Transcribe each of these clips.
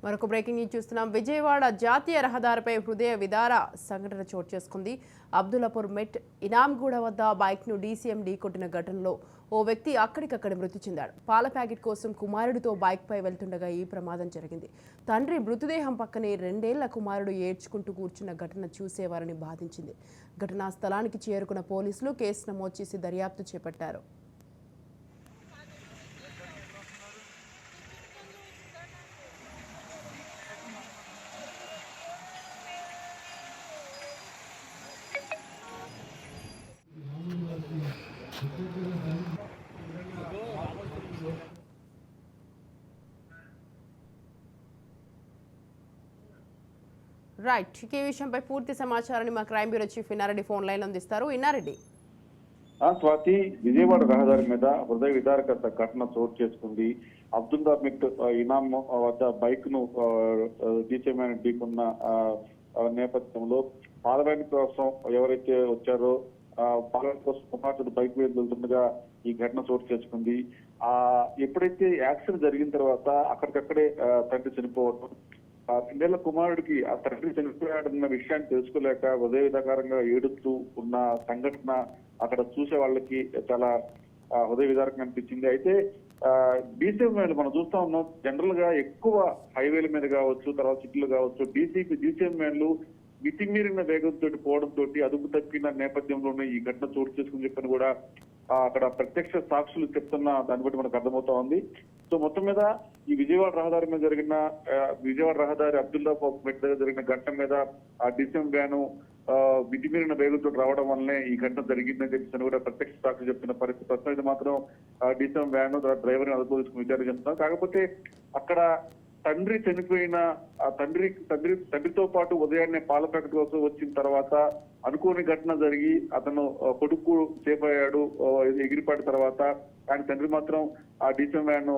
మరొక breaking news చూస్తున్నాం. విజయవాడ జాతీయ రహదారిపై హృదయ విదార సంఘటన చోటు చేసుకుంది. అబ్దుల్లాపూర్ మెట్ ఇనాంగూడ వద్ద బైక్ను డీసీఎం ఢీకొట్టిన ఘటనలో ఓ వ్యక్తి అక్కడికక్కడ మృతి చెందాడు. పాల ప్యాకెట్ కోసం కుమారుడితో బైక్పై వెళ్తుండగా ఈ ప్రమాదం జరిగింది. తండ్రి మృతదేహం పక్కనే 2 ఏళ్ల కుమారుడు ఏడ్చుకుంటూ కూర్చున్న ఘటన చూసేవారని బాధించింది. ఘటనా స్థలానికి చేరుకున్న పోలీసులు కేసు నమోదు చేసి దర్యాప్తు చేపట్టారు. రైట్, ఈ విషయంపై పూర్తి సమాచారాన్ని మా crime bureau chief Inna Reddy phone line అందిస్తారు. ఇన్నారెడ్డి. స్వాతి, విజయవాడ రహదారి మీద హృదయ విదారక ఘటన చోటు చేసుకుంది. అబ్దుల్లా మిట్ ఇనాం వద్ద బైక్ ను డీసీఎం ఢీకున్న నేపథ్యంలో పాలవాణి కోసం ఎవరైతే వచ్చారో పాలవాణి కోసం కుమార్తెడు బైక్ మీద వెళ్తుండగా ఈ ఘటన చోటు చేసుకుంది. ఎప్పుడైతే యాక్సిడెంట్ జరిగిన తర్వాత అక్కడికక్కడే తండ్రి చనిపోవడం, 2 ఏళ్ల కుమారుడికి ఆ తండ్రి చనిపోయాడన్న విషయాన్ని తెలుసుకోలేక హృదయ విదారకంగా ఏడుస్తూ ఉన్న సంఘటన అక్కడ చూసే వాళ్ళకి చాలా హృదయ విదారకంగా అనిపించింది. అయితే డీసీఎం వ్యాన్లు మనం చూస్తా ఉన్నాం. జనరల్ గా ఎక్కువ హైవేల మీద కావచ్చు, తర్వాత సిటీలు కావచ్చు, డీసీఎం వ్యాన్లు మితిమీరిన వేగంతో పోవడంతో అదుపు తప్పిన నేపథ్యంలోనే ఈ ఘటన చోటు చేసుకుని చెప్పని కూడా అక్కడ ప్రత్యక్ష సాక్షులు చెప్తున్న దాన్ని బట్టి మనకు అర్థమవుతా ఉంది. సో మొత్తం మీద ఈ విజయవాడ రహదారి మీద జరిగిన విజయవాడ రహదారి అబ్దుల్లా మెట్ దగ్గర జరిగిన ఘటన మీద ఆ డీసీఎం వ్యాను మితిమీరిన వేగంతో రావడం వల్లనే ఈ ఘటన జరిగిందని చెప్పి కూడా ప్రత్యక్ష సాక్షులు చెప్తున్న పరిస్థితి. ప్రస్తుతం అయితే మాత్రం డీసీఎం వ్యాన్ డ్రైవర్ ని అదుపు తీసుకుని విచారణ చేస్తున్నారు. కాకపోతే అక్కడ తండ్రి చనిపోయిన తండ్రితో పాటు ఉదయాన్నే పాల ప్యాకెట్ కోసం వచ్చిన తర్వాత అనుకోని ఘటన జరిగి అతను కొడుకు సేఫ్ అయ్యాడు. ఎగిరిపాటి తర్వాత ఆయన తండ్రి మాత్రం ఆ డీసీఎం వ్యాన్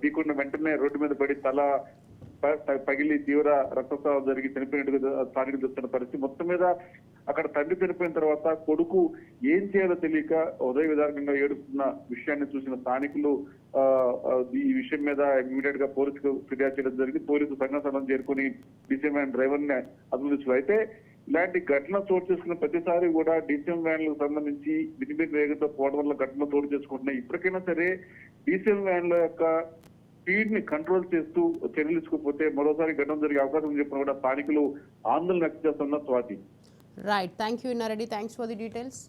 ఢీకొన్న వెంటనే రోడ్డు మీద పడి తల పగిలి తీవ్ర రక్తస్రావం జరిగి చనిపోయినట్టుగా స్థానికులు చెప్తున్న పరిస్థితి. మొత్తం మీద అక్కడ తండ్రి చనిపోయిన తర్వాత కొడుకు ఏం చేయాలో తెలియక హృదయ విదారకంగా ఏడుస్తున్న విషయాన్ని చూసిన స్థానికులు ఈ విషయం మీద ఇమీడియట్ గా పోలీసుకు ఫిర్యాదు చేయడం జరిగింది. పోలీసు సంఘటన స్థలం చేరుకుని డీసీఎం వ్యాన్ డ్రైవర్ ని అదుపు తీసుకున్నారు. అయితే ఇలాంటి ఘటన చోటు చేసుకున్న ప్రతిసారి కూడా డీసీఎం వ్యాన్లకు సంబంధించి మితిమీరి వేగంతో పోవడం వల్ల ఘటన చోటు చేసుకుంటున్నాయి. ఇప్పటికైనా సరే డీసీఎం వ్యాన్ల యొక్క స్పీడ్ ని కంట్రోల్ చేస్తూ చర్యలు తీసుకోకపోతే మరోసారి ఘటన జరిగే అవకాశం ఉంది చెప్పిన కూడా స్థానికులు ఆందోళన వ్యక్తం చేస్తున్నారు. Swathi. Right, thank you Inna Reddy. Thanks for the details.